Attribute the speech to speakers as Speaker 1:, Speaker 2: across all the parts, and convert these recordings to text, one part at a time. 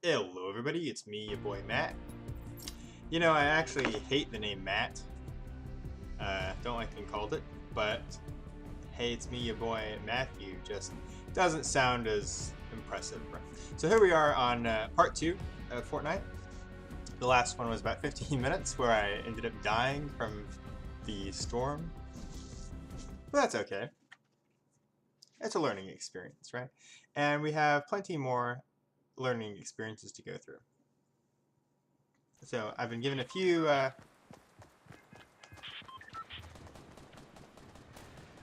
Speaker 1: Hello everybody, it's me, your boy Matt. You know, I actually hate the name Matt. Don't like being called it, but hey, it's me, your boy Matthew, just doesn't sound as impressive. So here we are on part 2 of Fortnite. The last one was about 15 minutes where I ended up dying from the storm. But that's okay. It's a learning experience, right? And we have plenty more learning experiences to go through. So I've been given a few oh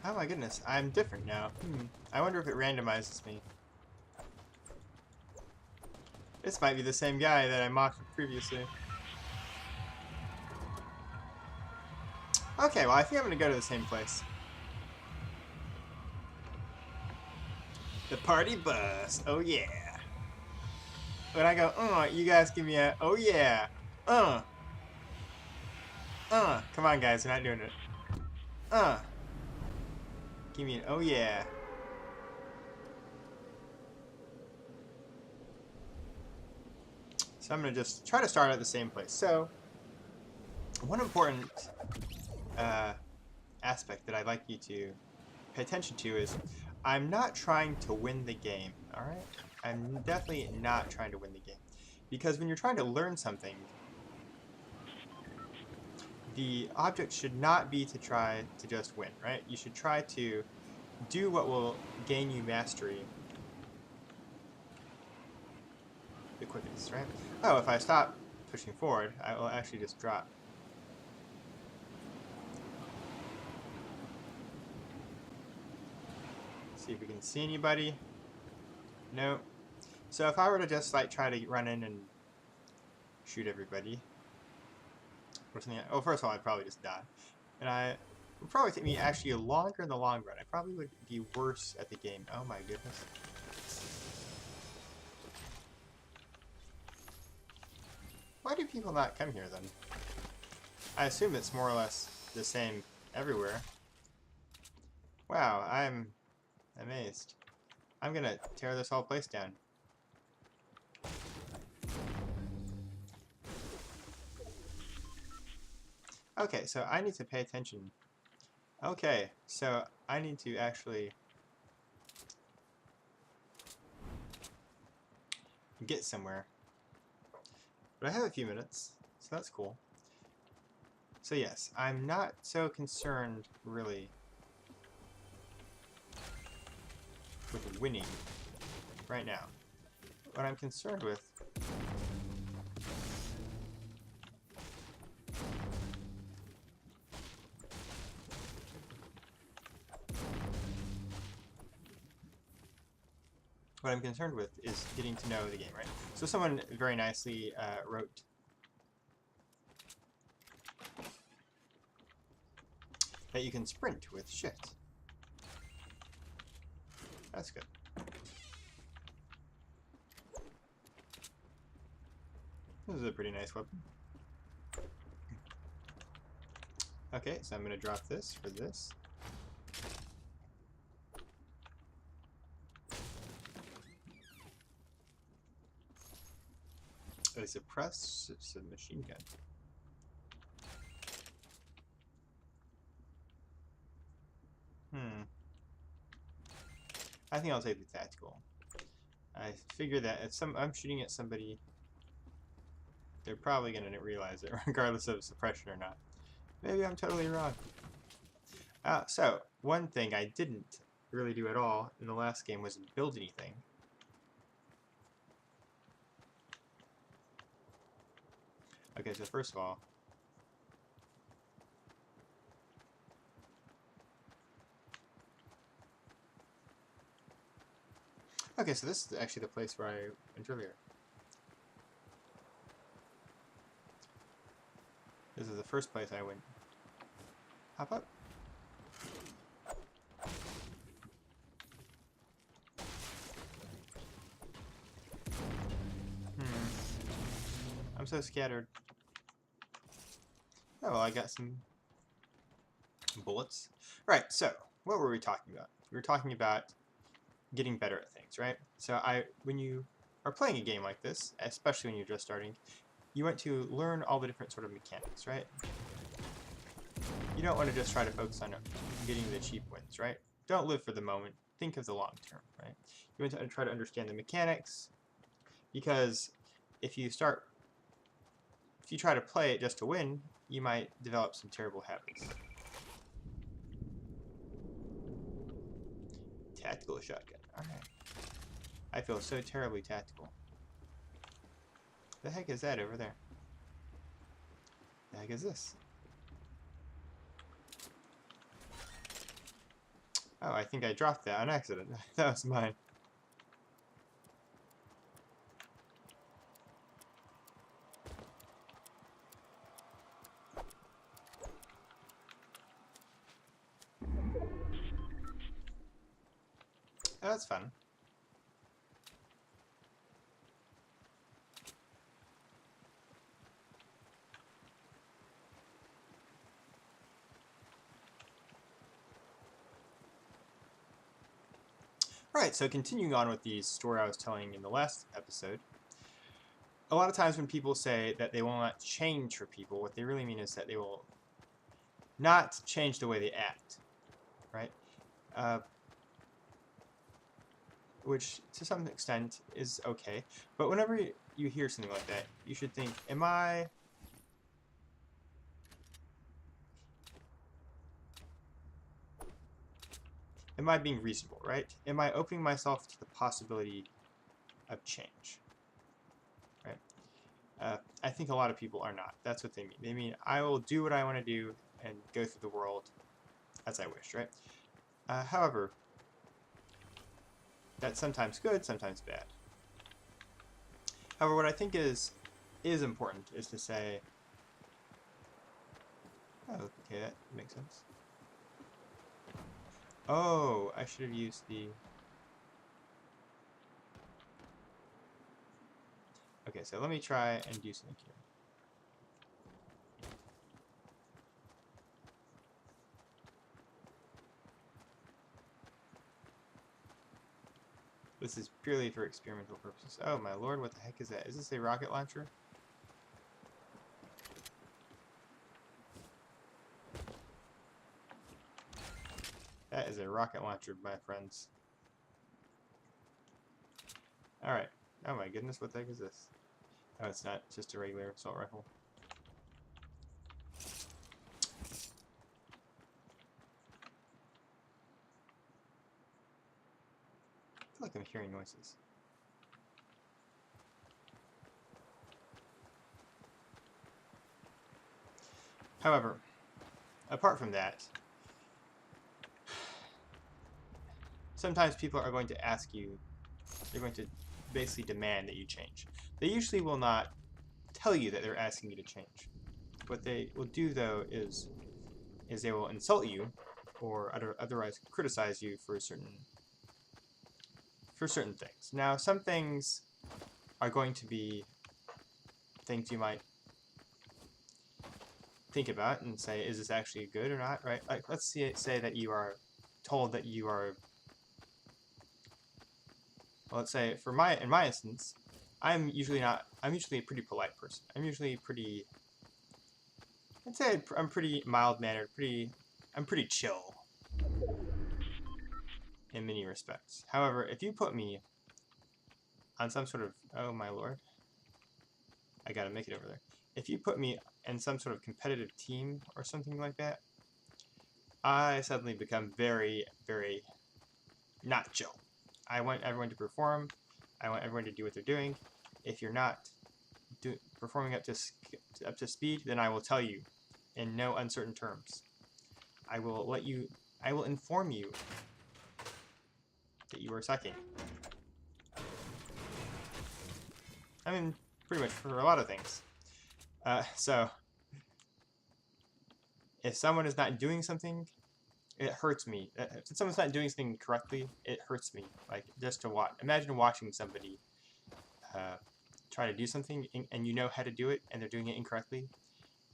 Speaker 1: my goodness, I'm different now. I wonder if it randomizes me. This might be the same guy that I mocked previously. Okay, well I think I'm gonna go to the same place. The party bus, oh yeah. When I go, you guys give me a, oh yeah. Come on guys, we're not doing it. Give me an, oh yeah. So I'm gonna just try to start at the same place. So, one important aspect that I'd like you to pay attention to is I'm not trying to win the game, alright? I'm definitely not trying to win the game. Because when you're trying to learn something, the object should not be to try to just win, right? You should try to do what will gain you mastery the quickest, right? Oh, if I stop pushing forward, I will actually just drop. See if we can see anybody. No. So if I were to just like try to run in and shoot everybody or something, oh, first of all, I'd probably just die, and it would probably take me actually longer in the long run. I probably would be worse at the game. Oh my goodness. Why do people not come here then? I assume it's more or less the same everywhere. Wow, I'm amazed. I'm gonna tear this whole place down. Okay, so I need to pay attention. Okay, so I need to actually get somewhere. But I have a few minutes, so that's cool. So yes, I'm not so concerned, really, with winning right now. What I'm concerned with is getting to know the game, right? So someone very nicely wrote that you can sprint with shift. That's good. This is a pretty nice weapon. Okay, so I'm going to drop this for this. A suppressed machine gun. I think I'll take the tactical. I figure that if I'm shooting at somebody, they're probably going to realize it, regardless of suppression or not. Maybe I'm totally wrong. So, one thing I didn't really do at all in the last game was build anything. Okay, so first of all, okay, so this is actually the place where I went earlier. This is the first place I went. Hop up. I'm so scattered. Oh, well, I got some bullets. Right, so, what were we talking about? We were talking about getting better at things, right? So when you are playing a game like this, especially when you're just starting, you want to learn all the different sort of mechanics, right? You don't want to just try to focus on getting the cheap wins, right? Don't live for the moment. Think of the long term, right? You want to try to understand the mechanics, because if you try to play it just to win, you might develop some terrible habits. Tactical shotgun. Alright. I feel so terribly tactical. The heck is that over there? The heck is this? Oh, I think I dropped that on accident. That was mine. Oh, that's fun. Right, so continuing on with the story I was telling in the last episode, a lot of times when people say that they will not change for people, what they really mean is that they will not change the way they act, right? Which to some extent is okay, but whenever you hear something like that, you should think, am I being reasonable, right? Am I opening myself to the possibility of change, right? I think a lot of people are not. That's what they mean. They mean, I will do what I want to do and go through the world as I wish, right? However, that's sometimes good, sometimes bad. However, what I think is important is to say, oh, okay, that makes sense. Oh, I should have used the... Okay, so let me try and do something here. This is purely for experimental purposes. Oh my lord, what the heck is that? Is this a rocket launcher? That is a rocket launcher, my friends. Alright. Oh my goodness, what the heck is this? Oh, it's not just a regular assault rifle. I feel like I'm hearing noises. However, apart from that, sometimes people are going to ask you, they're going to basically demand that you change. They usually will not tell you that they're asking you to change. What they will do, though, is they will insult you or otherwise criticize you for certain things. Now, some things are going to be things you might think about and say, is this actually good or not, right? Like, let's say that you are told that you are, well, let's say in my instance, I'm usually a pretty polite person. I'd say I'm pretty mild-mannered, I'm pretty chill in many respects. However, if you put me on some sort of, oh my lord, I gotta make it over there. If you put me in some sort of competitive team or something like that, I suddenly become very, very not chill. I want everyone to perform. I want everyone to do what they're doing. If you're not performing up to speed, then I will tell you in no uncertain terms. I will inform you that you are sucking. I mean, pretty much for a lot of things. So, if someone is not doing something, it hurts me. If someone's not doing something correctly, it hurts me. Like, just to watch. Imagine watching somebody try to do something, and you know how to do it, and they're doing it incorrectly,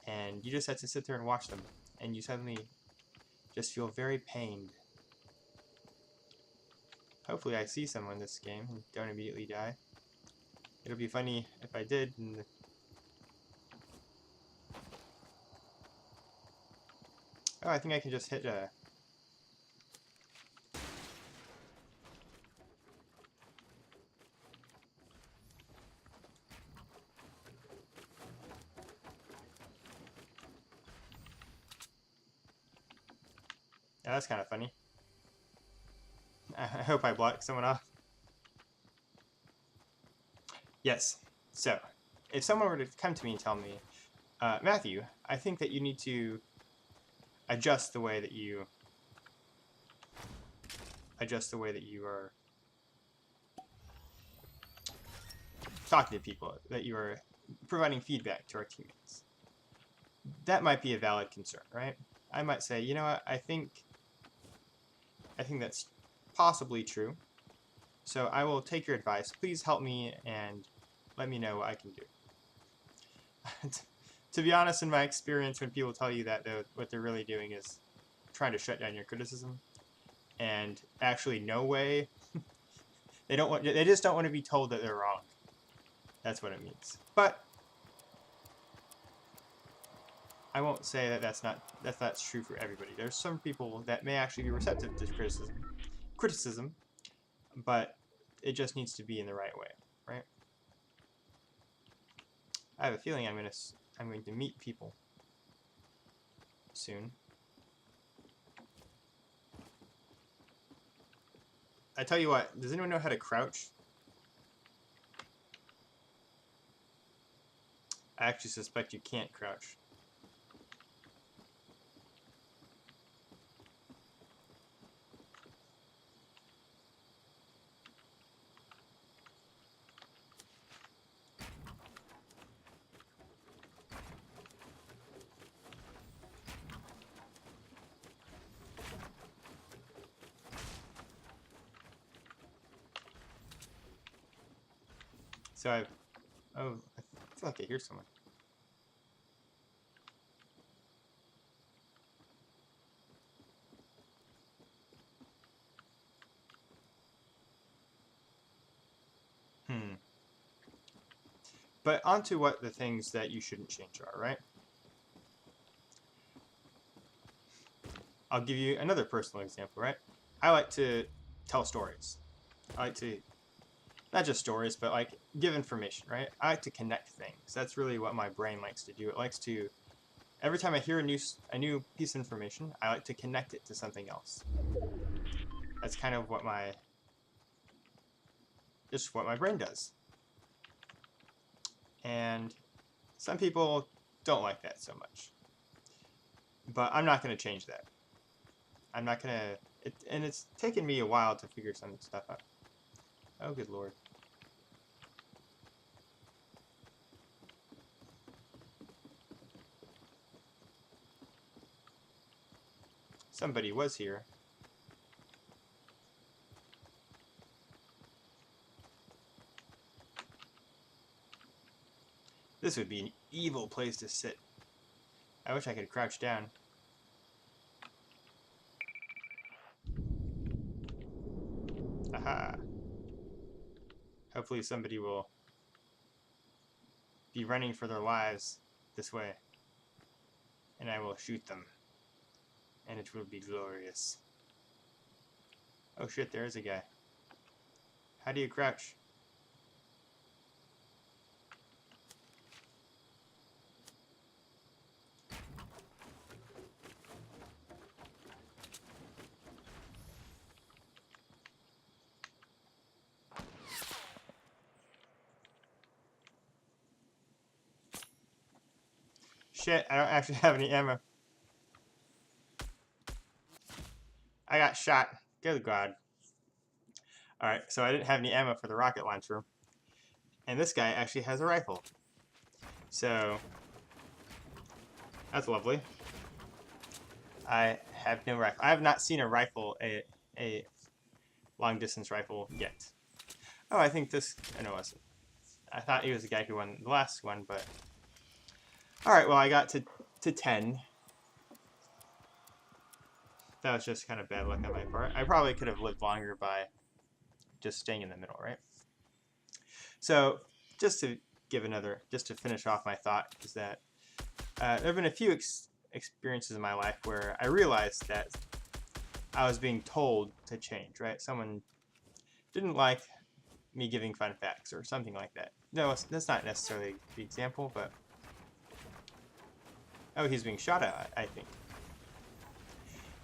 Speaker 1: and you just have to sit there and watch them, and you suddenly just feel very pained. Hopefully I see someone this game and don't immediately die. It'll be funny if I did. And oh, I think I can just hit a... Yeah, that's kind of funny. I hope I blocked someone off. Yes. So, if someone were to come to me and tell me, Matthew, I think that you need to adjust the way that you are talking to people, that you are providing feedback to our teammates. That might be a valid concern, right? I might say, you know what, I think that's possibly true. So I will take your advice. Please help me and let me know what I can do. To be honest, in my experience, when people tell you that, what they're really doing is trying to shut down your criticism. And actually, no way. They just don't want to be told that they're wrong. That's what it means. But I won't say that that's true for everybody. There's some people that may actually be receptive to criticism, but it just needs to be in the right way, right? I have a feeling I'm going to meet people soon. I tell you what, does anyone know how to crouch? I actually suspect you can't crouch. So I feel like I hear someone. But onto what the things that you shouldn't change are, right? I'll give you another personal example, right? I like to tell stories. I like to, not just stories, but like give information, right? I like to connect things. That's really what my brain likes to do. It likes to, every time I hear a new piece of information, I like to connect it to something else. That's kind of what just what my brain does. And some people don't like that so much. But I'm not going to change that. I'm not going to... And it's taken me a while to figure some stuff out. Oh, good lord. Somebody was here. This would be an evil place to sit. I wish I could crouch down. Aha. Hopefully somebody will be running for their lives this way. And I will shoot them. And it will be glorious. Oh shit, there is a guy. How do you crouch? Shit, I don't actually have any ammo. I got shot. Good God. Alright, so I didn't have any ammo for the rocket launcher. And this guy actually has a rifle. So, that's lovely. I have no rifle. I have not seen a rifle, a long distance rifle yet. Oh, I think this... Oh, no, it wasn't. I thought he was the guy who won the last one, but... Alright, well, I got to 10. That was just kind of bad luck on my part. I probably could have lived longer by just staying in the middle, right? So, just to finish off my thought, is that there have been a few experiences in my life where I realized that I was being told to change, right? Someone didn't like me giving fun facts or something like that. No, that's not necessarily the example, but... Oh, he's being shot at, I think.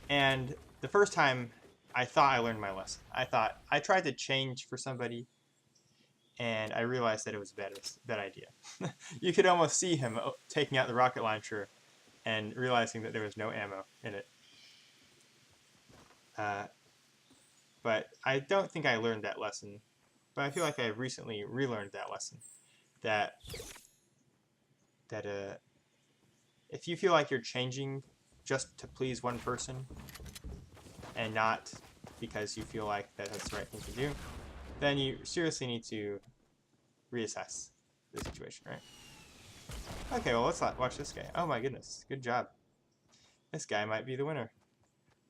Speaker 1: And the first time, I thought I learned my lesson. I tried to change for somebody, and I realized that it was a bad idea. You could almost see him taking out the rocket launcher and realizing that there was no ammo in it. But I don't think I learned that lesson. But I feel like I recently relearned that lesson. That if you feel like you're changing just to please one person and not because you feel like that's the right thing to do, then you seriously need to reassess the situation, right? Okay, well, let's watch this guy. Oh my goodness, good job. This guy might be the winner.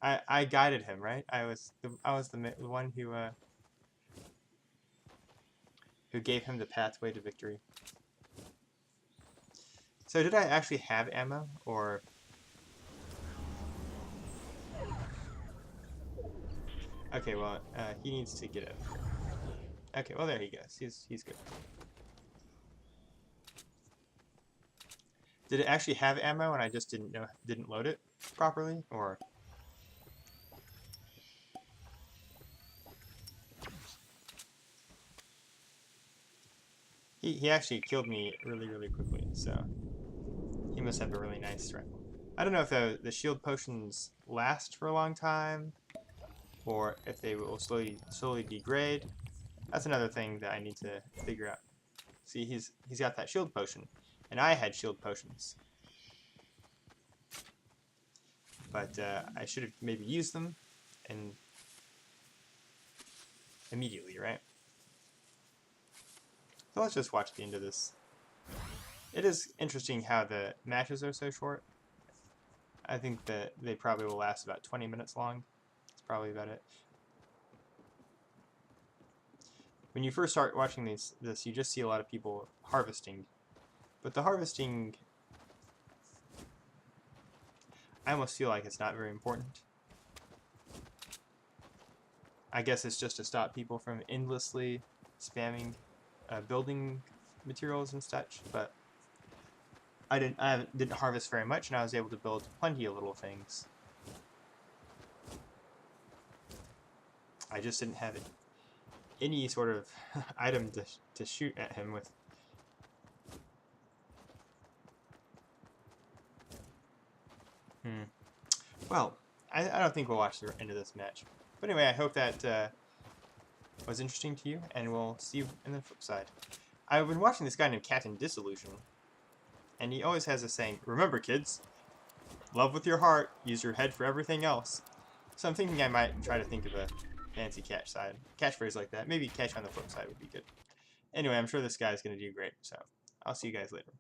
Speaker 1: I guided him, right? I was the one who gave him the pathway to victory. So did I actually have ammo, or... Okay, well, he needs to get it. Okay, well, there he goes. He's good. Did it actually have ammo and I just didn't load it properly, or... He actually killed me really, really quickly, so he must have a really nice rifle. I don't know if the shield potions last for a long time, or if they will slowly degrade. That's another thing that I need to figure out. See, he's got that shield potion, and I had shield potions. But I should have maybe used them and immediately, right? So let's just watch the end of this. It is interesting how the matches are so short. I think that they probably will last about 20 minutes long. That's probably about it. When you first start watching this, you just see a lot of people harvesting. But the harvesting, I almost feel like it's not very important. I guess it's just to stop people from endlessly spamming building materials and such, but I didn't harvest very much, and I was able to build plenty of little things. I just didn't have any sort of item to shoot at him with. Well, I don't think we'll watch the end of this match. But anyway, I hope that was interesting to you, and we'll see you in the flip side. I've been watching this guy named Captain Disillusion, and he always has a saying, remember kids, love with your heart, use your head for everything else. So I'm thinking I might try to think of a fancy catchphrase like that. Maybe catch on the flip side would be good. Anyway, I'm sure this guy's going to do great, so I'll see you guys later.